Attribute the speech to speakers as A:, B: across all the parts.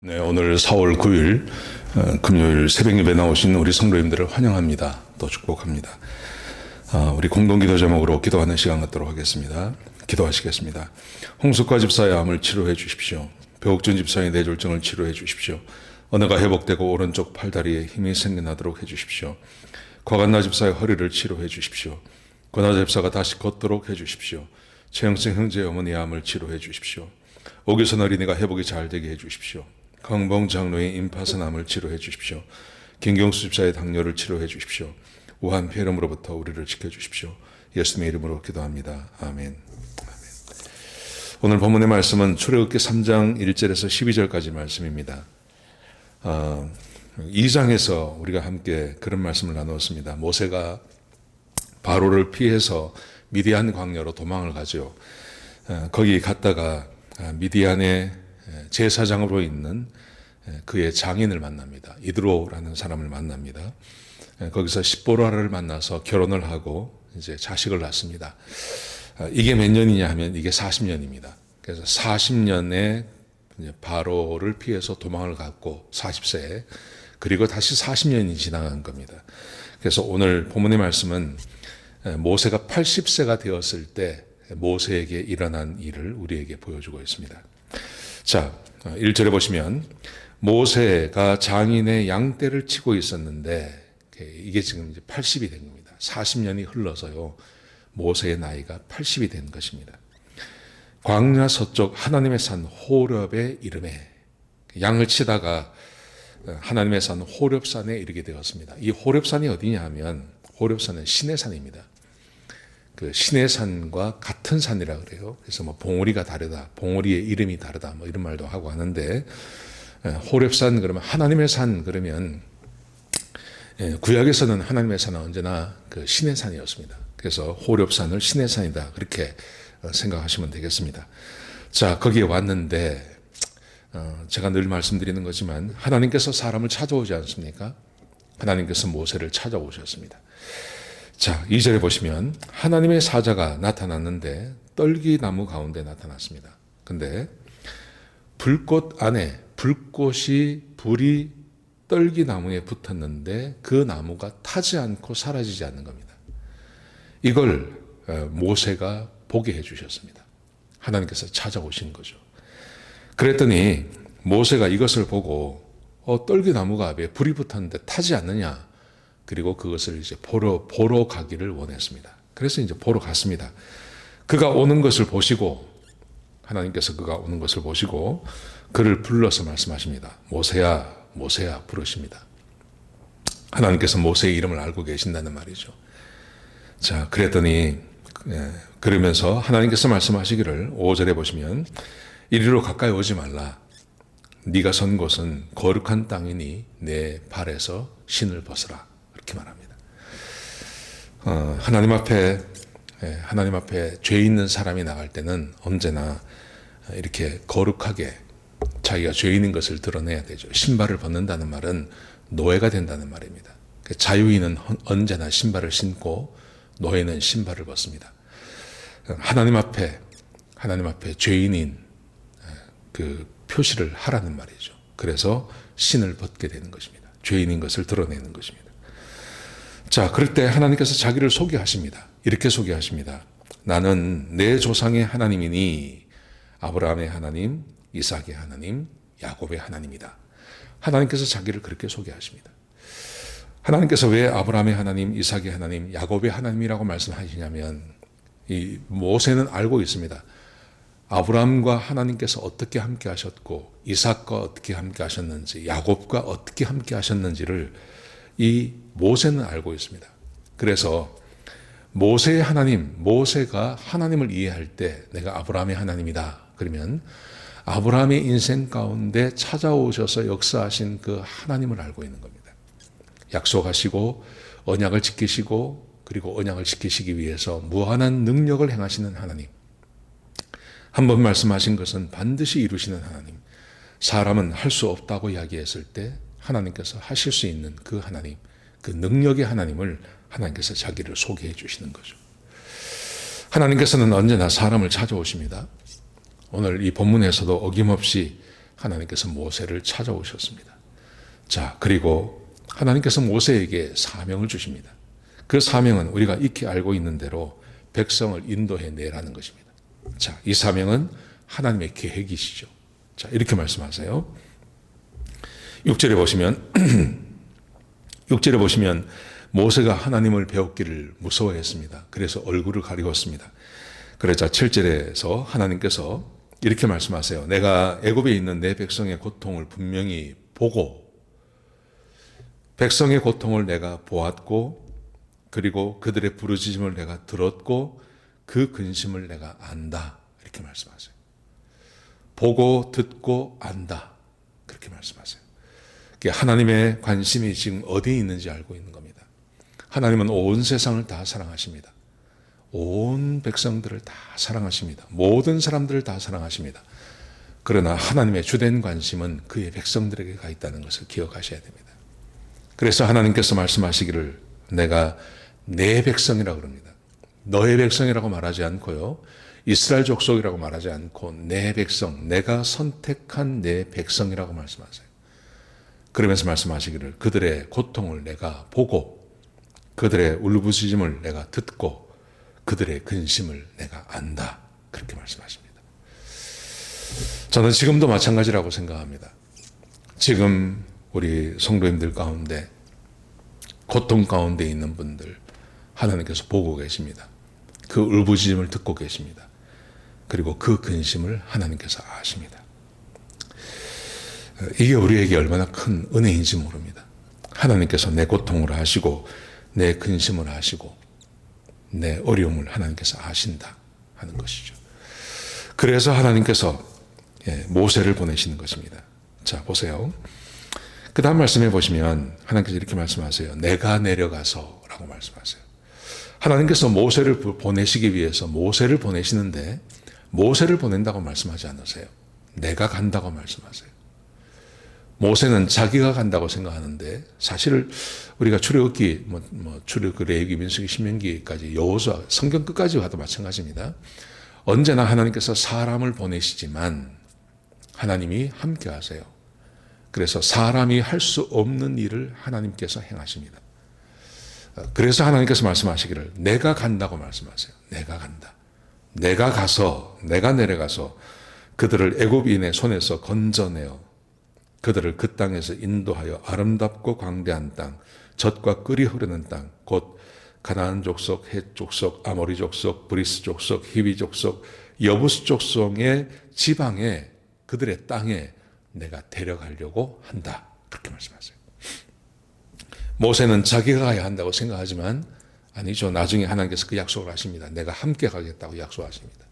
A: 네, 오늘 4월 9일 금요일 새벽 예배 나오신 우리 성도님들을 환영합니다. 또 축복합니다. 우리 공동기도 제목으로 기도하는 시간 갖도록 하겠습니다. 기도하시겠습니다. 홍숙과 집사의 암을 치료해 주십시오. 배옥준 집사의 뇌졸중을 치료해 주십시오. 언어가 회복되고 오른쪽 팔다리에 힘이 생겨나도록 해 주십시오. 과간나 집사의 허리를 치료해 주십시오. 권하자 집사가 다시 걷도록 해 주십시오. 최영승 형제의 어머니의 암을 치료해 주십시오. 오규선 어린이가 회복이 잘 되게 해 주십시오. 강봉 장로의 임파선암을 치료해 주십시오. 김경수 집사의 당뇨를 치료해 주십시오. 우한 폐렴으로부터 우리를 지켜주십시오. 예수님의 이름으로 기도합니다. 아멘. 오늘 본문의 말씀은 출애굽기 3장 1절에서 12절까지 말씀입니다. 2장에서 우리가 함께 그런 말씀을 나누었습니다. 모세가 바로를 피해서 미디안 광야로 도망을 가죠. 거기 갔다가 미디안의 제사장으로 있는 그의 장인을 만납니다. 이드로라는 사람을 만납니다. 거기서 십보라를 만나서 결혼을 하고 이제 자식을 낳습니다. 이게 몇 년이냐 하면 이게 40년입니다. 그래서 40년에 바로를 피해서 도망을 갔고 40세에 그리고 다시 40년이 지나간 겁니다. 그래서 오늘 본문의 말씀은 모세가 80세가 되었을 때 모세에게 일어난 일을 우리에게 보여주고 있습니다. 자, 1절에 보시면 모세가 장인의 양떼를 치고 있었는데 이게 지금 이제 80이 된 겁니다. 40년이 흘러서요. 모세의 나이가 80이 된 것입니다. 광야 서쪽 하나님의 산 호렙의 이름에 양을 치다가 하나님의 산 호렙산에 이르게 되었습니다. 이 호렙산이 어디냐 하면 호렙산은 신의 산입니다. 그 신의 산과 같은 산이라 그래요. 그래서 뭐 봉우리가 다르다, 봉우리의 이름이 다르다, 뭐 이런 말도 하고 하는데 호렙산 그러면 하나님의 산 그러면 구약에서는 하나님의 산은 언제나 그 신의 산이었습니다. 그래서 호렙산을 신의 산이다 그렇게 생각하시면 되겠습니다. 자, 거기에 왔는데 제가 늘 말씀드리는 거지만 하나님께서 사람을 찾아오지 않습니까? 하나님께서 모세를 찾아오셨습니다. 자, 2절에 보시면 하나님의 사자가 나타났는데 떨기나무 가운데 나타났습니다. 근데 불꽃 안에 불이 떨기나무에 붙었는데 그 나무가 타지 않고 사라지지 않는 겁니다. 이걸 모세가 보게 해주셨습니다. 하나님께서 찾아오신 거죠. 그랬더니 모세가 이것을 보고 떨기나무가 왜 불이 붙었는데 타지 않느냐? 그리고 그것을 이제 보러 가기를 원했습니다. 그래서 이제 보러 갔습니다. 그가 오는 것을 보시고 하나님께서 그가 오는 것을 보시고 그를 불러서 말씀하십니다. 모세야, 모세야 부르십니다. 하나님께서 모세의 이름을 알고 계신다는 말이죠. 자, 그랬더니 그러면서 하나님께서 말씀하시기를 5절에 보시면 이리로 가까이 오지 말라. 네가 선 곳은 거룩한 땅이니 내 발에서 신을 벗으라. 이렇게 말합니다. 하나님 앞에 죄 있는 사람이 나갈 때는 언제나 이렇게 거룩하게 자기가 죄 있는 것을 드러내야 되죠. 신발을 벗는다는 말은 노예가 된다는 말입니다. 자유인은 언제나 신발을 신고 노예는 신발을 벗습니다. 하나님 앞에 죄인인 그 표시를 하라는 말이죠. 그래서 신을 벗게 되는 것입니다. 죄인인 것을 드러내는 것입니다. 자, 그럴 때 하나님께서 자기를 소개하십니다. 이렇게 소개하십니다. 나는 내 조상의 하나님이니 아브라함의 하나님, 이삭의 하나님, 야곱의 하나님이다. 하나님께서 자기를 그렇게 소개하십니다. 하나님께서 왜 아브라함의 하나님, 이삭의 하나님, 야곱의 하나님이라고 말씀하시냐면 이 모세는 알고 있습니다. 아브라함과 하나님께서 어떻게 함께 하셨고 이삭과 어떻게 함께 하셨는지 야곱과 어떻게 함께 하셨는지를 이 모세는 알고 있습니다. 그래서 모세의 하나님, 모세가 하나님을 이해할 때 내가 아브라함의 하나님이다. 그러면 아브라함의 인생 가운데 찾아오셔서 역사하신 그 하나님을 알고 있는 겁니다. 약속하시고 언약을 지키시고 그리고 언약을 지키시기 위해서 무한한 능력을 행하시는 하나님. 한번 말씀하신 것은 반드시 이루시는 하나님. 사람은 할 수 없다고 이야기했을 때 하나님께서 하실 수 있는 그 하나님, 그 능력의 하나님을 하나님께서 자기를 소개해 주시는 거죠. 하나님께서는 언제나 사람을 찾아오십니다. 오늘 이 본문에서도 어김없이 하나님께서 모세를 찾아오셨습니다. 자, 그리고 하나님께서 모세에게 사명을 주십니다. 그 사명은 우리가 익히 알고 있는 대로 백성을 인도해 내라는 것입니다. 자, 이 사명은 하나님의 계획이시죠. 자, 이렇게 말씀하세요. 6절에 보시면 모세가 하나님을 배웠기를 무서워했습니다. 그래서 얼굴을 가리웠습니다. 그러자 7절에서 하나님께서 이렇게 말씀하세요. 내가 애굽에 있는 내 백성의 고통을 분명히 보고 백성의 고통을 내가 보았고 그리고 그들의 부르짖음을 내가 들었고 그 근심을 내가 안다. 이렇게 말씀하세요. 보고 듣고 안다. 그렇게 말씀하세요. 하나님의 관심이 지금 어디에 있는지 알고 있는 겁니다. 하나님은 온 세상을 다 사랑하십니다. 온 백성들을 다 사랑하십니다. 모든 사람들을 다 사랑하십니다. 그러나 하나님의 주된 관심은 그의 백성들에게 가 있다는 것을 기억하셔야 됩니다. 그래서 하나님께서 말씀하시기를 내가 내 백성이라고 그럽니다. 너의 백성이라고 말하지 않고요. 이스라엘 족속이라고 말하지 않고 내 백성, 내가 선택한 내 백성이라고 말씀하세요. 그러면서 말씀하시기를 그들의 고통을 내가 보고 그들의 울부짖음을 내가 듣고 그들의 근심을 내가 안다. 그렇게 말씀하십니다. 저는 지금도 마찬가지라고 생각합니다. 지금 우리 성도님들 가운데 고통 가운데 있는 분들 하나님께서 보고 계십니다. 그 울부짖음을 듣고 계십니다. 그리고 그 근심을 하나님께서 아십니다. 이게 우리에게 얼마나 큰 은혜인지 모릅니다. 하나님께서 내 고통을 아시고 내 근심을 아시고 내 어려움을 하나님께서 아신다 하는 것이죠. 그래서 하나님께서 모세를 보내시는 것입니다. 자, 보세요. 그 다음 말씀해 보시면 하나님께서 이렇게 말씀하세요. 내가 내려가서 라고 말씀하세요. 하나님께서 모세를 보내시기 위해서 모세를 보내시는데 모세를 보낸다고 말씀하지 않으세요. 내가 간다고 말씀하세요. 모세는 자기가 간다고 생각하는데 사실 우리가 출애굽기, 출애굽, 레위기, 민수기, 신명기까지 여호수아 성경 끝까지 와도 마찬가지입니다. 언제나 하나님께서 사람을 보내시지만 하나님이 함께 하세요. 그래서 사람이 할 수 없는 일을 하나님께서 행하십니다. 그래서 하나님께서 말씀하시기를 내가 간다고 말씀하세요. 내가 간다. 내가 가서 내가 내려가서 그들을 애굽인의 손에서 건져내어 그들을 그 땅에서 인도하여 아름답고 광대한 땅, 젖과 꿀이 흐르는 땅, 곧 가나안 족속, 헷 족속, 아모리 족속, 브리스 족속, 히위 족속, 여부스 족속의 지방에 그들의 땅에 내가 데려가려고 한다. 그렇게 말씀하세요. 모세는 자기가 가야 한다고 생각하지만 아니죠. 나중에 하나님께서 그 약속을 하십니다. 내가 함께 가겠다고 약속하십니다.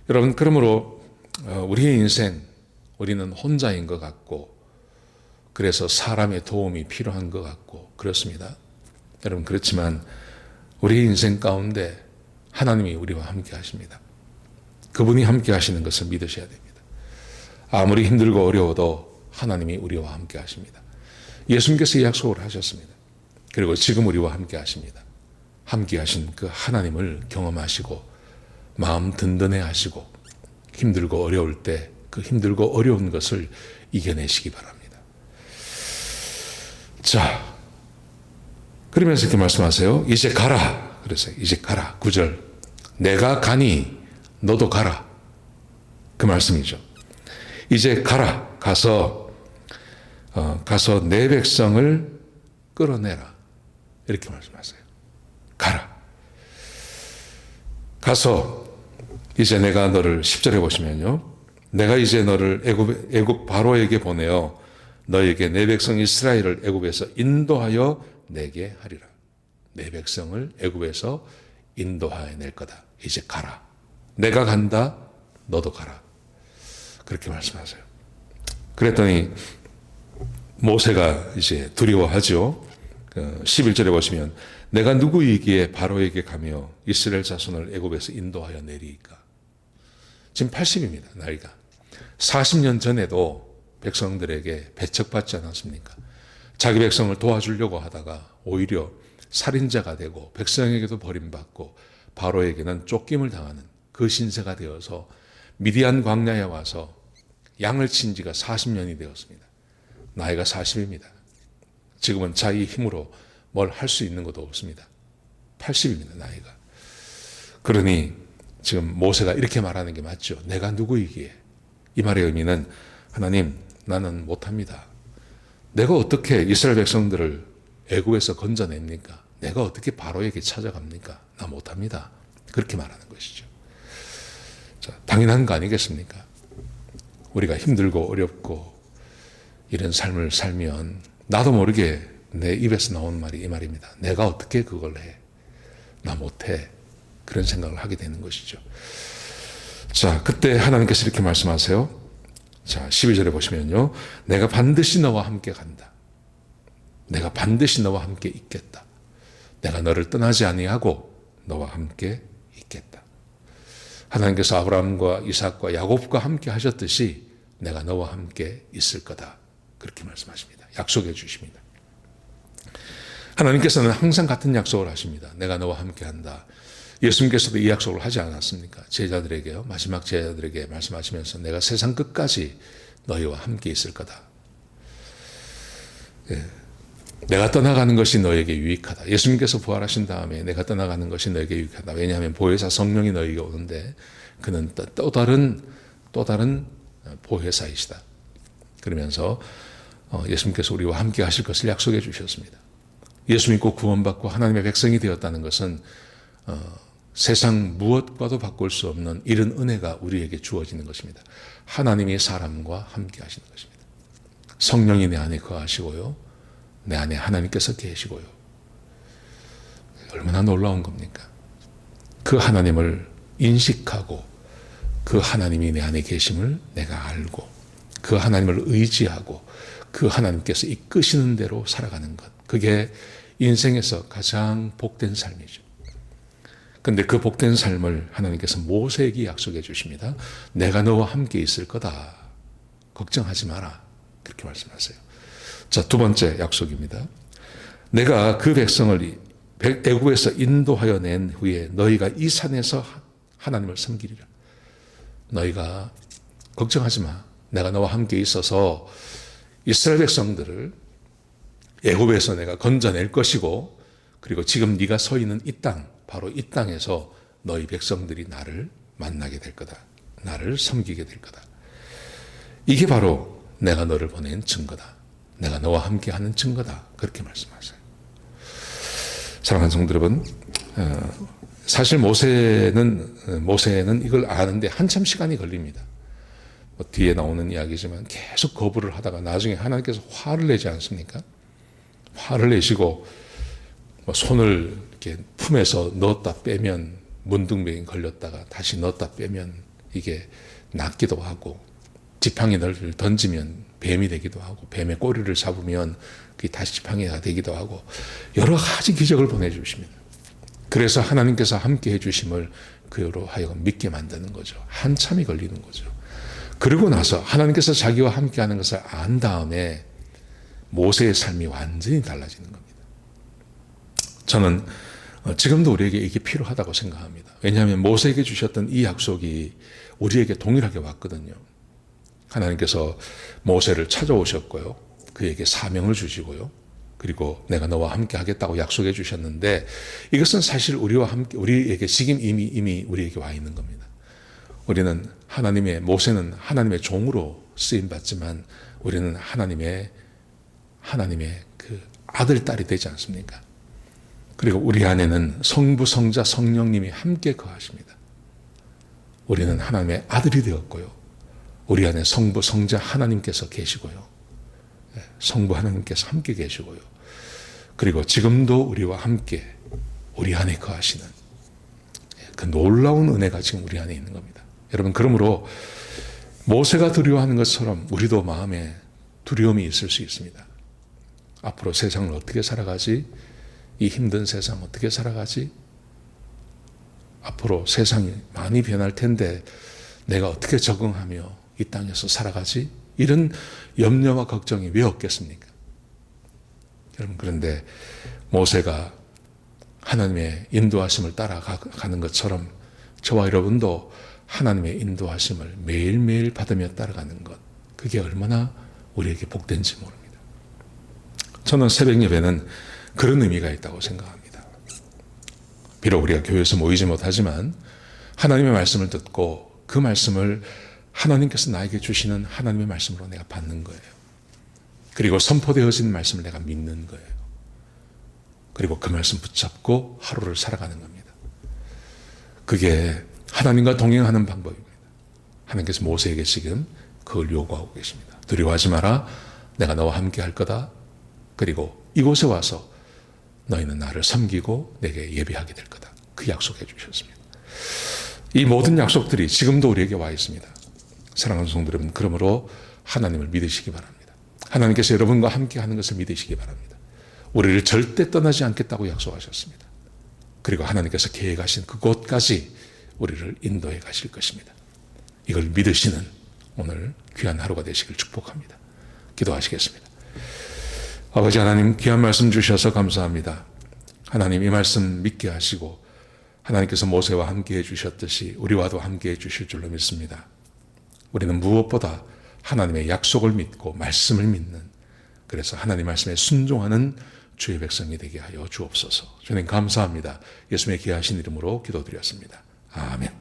A: 여러분, 그러므로 우리의 인생 우리는 혼자인 것 같고 그래서 사람의 도움이 필요한 것 같고 그렇습니다. 여러분, 그렇지만 우리 인생 가운데 하나님이 우리와 함께 하십니다. 그분이 함께 하시는 것을 믿으셔야 됩니다. 아무리 힘들고 어려워도 하나님이 우리와 함께 하십니다. 예수님께서 이 약속을 하셨습니다. 그리고 지금 우리와 함께 하십니다. 함께 하신 그 하나님을 경험하시고 마음 든든해 하시고 힘들고 어려울 때 그 힘들고 어려운 것을 이겨내시기 바랍니다. 자, 그러면서 이렇게 말씀하세요. 이제 가라. 그래서 이제 가라. 9절. 내가 가니 너도 가라. 그 말씀이죠. 이제 가라. 가서 내 백성을 끌어내라. 이렇게 말씀하세요. 가라. 가서 이제 내가 너를 10절에 보시면요. 내가 이제 너를 애굽 바로에게 보내어 너에게 내 백성 이스라엘을 애굽에서 인도하여 내게 하리라. 내 백성을 애굽에서 인도하여 낼 거다. 이제 가라. 내가 간다. 너도 가라. 그렇게 말씀하세요. 그랬더니 모세가 이제 두려워하죠. 11절에 보시면 내가 누구이기에 바로에게 가며 이스라엘 자손을 애굽에서 인도하여 내리이까. 지금 80입니다. 나이가. 40년 전에도 백성들에게 배척받지 않았습니까? 자기 백성을 도와주려고 하다가 오히려 살인자가 되고 백성에게도 버림받고 바로에게는 쫓김을 당하는 그 신세가 되어서 미디안 광야에 와서 양을 친 지가 40년이 되었습니다. 나이가 40입니다. 지금은 자기 힘으로 뭘 할 수 있는 것도 없습니다. 80입니다, 나이가. 그러니 지금 모세가 이렇게 말하는 게 맞죠. 내가 누구이기에? 이 말의 의미는 하나님, 나는 못합니다. 내가 어떻게 이스라엘 백성들을 애굽에서 건져냅니까? 내가 어떻게 바로에게 찾아갑니까? 나 못합니다. 그렇게 말하는 것이죠. 자, 당연한 거 아니겠습니까? 우리가 힘들고 어렵고 이런 삶을 살면 나도 모르게 내 입에서 나오는 말이 이 말입니다. 내가 어떻게 그걸 해? 나 못해. 그런 생각을 하게 되는 것이죠. 자, 그때 하나님께서 이렇게 말씀하세요. 자, 12절에 보시면요. 내가 반드시 너와 함께 간다. 내가 반드시 너와 함께 있겠다. 내가 너를 떠나지 아니하고 너와 함께 있겠다. 하나님께서 아브라함과 이삭과 야곱과 함께 하셨듯이 내가 너와 함께 있을 거다. 그렇게 말씀하십니다. 약속해 주십니다. 하나님께서는 항상 같은 약속을 하십니다. 내가 너와 함께 한다. 예수님께서도 이 약속을 하지 않았습니까? 제자들에게요. 마지막 제자들에게 말씀하시면서 내가 세상 끝까지 너희와 함께 있을 거다. 예. 내가 떠나가는 것이 너에게 유익하다. 예수님께서 부활하신 다음에 내가 떠나가는 것이 너에게 유익하다. 왜냐하면 보혜사 성령이 너에게 오는데 그는 또 다른 보혜사이시다. 그러면서 예수님께서 우리와 함께 하실 것을 약속해 주셨습니다. 예수 믿고 구원받고 하나님의 백성이 되었다는 것은 세상 무엇과도 바꿀 수 없는 이런 은혜가 우리에게 주어지는 것입니다. 하나님이 사람과 함께 하시는 것입니다. 성령이 내 안에 거하시고요. 내 안에 하나님께서 계시고요. 얼마나 놀라운 겁니까? 그 하나님을 인식하고 그 하나님이 내 안에 계심을 내가 알고 그 하나님을 의지하고 그 하나님께서 이끄시는 대로 살아가는 것. 그게 인생에서 가장 복된 삶이죠. 그런데 그 복된 삶을 하나님께서 모세에게 약속해 주십니다. 내가 너와 함께 있을 거다. 걱정하지 마라. 그렇게 말씀하세요. 자, 두 번째 약속입니다. 내가 그 백성을 애굽에서 인도하여 낸 후에 너희가 이 산에서 하나님을 섬기리라. 너희가 걱정하지 마. 내가 너와 함께 있어서 이스라엘 백성들을 애굽에서 내가 건져낼 것이고 그리고 지금 네가 서 있는 이 땅, 바로 이 땅에서 너희 백성들이 나를 만나게 될 거다. 나를 섬기게 될 거다. 이게 바로 내가 너를 보낸 증거다. 내가 너와 함께 하는 증거다. 그렇게 말씀하세요. 사랑하는 성도 여러분, 사실 모세는 이걸 아는데 한참 시간이 걸립니다. 뒤에 나오는 이야기지만 계속 거부를 하다가 나중에 하나님께서 화를 내지 않습니까? 화를 내시고 손을 이렇게 품에서 넣었다 빼면 문둥병이 걸렸다가 다시 넣었다 빼면 이게 낫기도 하고 지팡이를 던지면 뱀이 되기도 하고 뱀의 꼬리를 잡으면 그게 다시 지팡이가 되기도 하고 여러 가지 기적을 보내주십니다. 그래서 하나님께서 함께 해주심을 그로 하여금 믿게 만드는 거죠. 한참이 걸리는 거죠. 그러고 나서 하나님께서 자기와 함께하는 것을 안 다음에 모세의 삶이 완전히 달라지는 겁니다. 저는 지금도 우리에게 이게 필요하다고 생각합니다. 왜냐하면 모세에게 주셨던 이 약속이 우리에게 동일하게 왔거든요. 하나님께서 모세를 찾아오셨고요. 그에게 사명을 주시고요. 그리고 내가 너와 함께 하겠다고 약속해 주셨는데 이것은 사실 우리와 함께 우리에게 지금 이미 우리에게 와 있는 겁니다. 우리는 모세는 하나님의 종으로 쓰임 받지만 우리는 하나님의 그 아들, 딸이 되지 않습니까? 그리고 우리 안에는 성부, 성자, 성령님이 함께 거하십니다. 우리는 하나님의 아들이 되었고요. 우리 안에 성부, 성자 하나님께서 계시고요. 성부 하나님께서 함께 계시고요. 그리고 지금도 우리와 함께 우리 안에 거하시는 그 놀라운 은혜가 지금 우리 안에 있는 겁니다. 여러분, 그러므로 모세가 두려워하는 것처럼 우리도 마음에 두려움이 있을 수 있습니다. 앞으로 세상을 어떻게 살아가지? 이 힘든 세상 어떻게 살아가지? 앞으로 세상이 많이 변할 텐데 내가 어떻게 적응하며 이 땅에서 살아가지? 이런 염려와 걱정이 왜 없겠습니까? 여러분, 그런데 모세가 하나님의 인도하심을 따라가는 것처럼 저와 여러분도 하나님의 인도하심을 매일매일 받으며 따라가는 것, 그게 얼마나 우리에게 복된지 모릅니다. 저는 새벽 예배는 그런 의미가 있다고 생각합니다. 비록 우리가 교회에서 모이지 못하지만 하나님의 말씀을 듣고 그 말씀을 하나님께서 나에게 주시는 하나님의 말씀으로 내가 받는 거예요. 그리고 선포되어진 말씀을 내가 믿는 거예요. 그리고 그 말씀 붙잡고 하루를 살아가는 겁니다. 그게 하나님과 동행하는 방법입니다. 하나님께서 모세에게 지금 그걸 요구하고 계십니다. 두려워하지 마라. 내가 너와 함께 할 거다. 그리고 이곳에 와서 너희는 나를 섬기고 내게 예배하게 될 거다. 그 약속해 주셨습니다. 이 모든 약속들이 지금도 우리에게 와 있습니다. 사랑하는 성도 여러분, 그러므로 하나님을 믿으시기 바랍니다. 하나님께서 여러분과 함께 하는 것을 믿으시기 바랍니다. 우리를 절대 떠나지 않겠다고 약속하셨습니다. 그리고 하나님께서 계획하신 그곳까지 우리를 인도해 가실 것입니다. 이걸 믿으시는 오늘 귀한 하루가 되시길 축복합니다. 기도하시겠습니다. 아버지 하나님, 귀한 말씀 주셔서 감사합니다. 하나님, 이 말씀 믿게 하시고 하나님께서 모세와 함께 해주셨듯이 우리와도 함께 해주실 줄로 믿습니다. 우리는 무엇보다 하나님의 약속을 믿고 말씀을 믿는, 그래서 하나님 말씀에 순종하는 주의 백성이 되게 하여 주옵소서. 주님 감사합니다. 예수님의 귀하신 이름으로 기도드렸습니다. 아멘.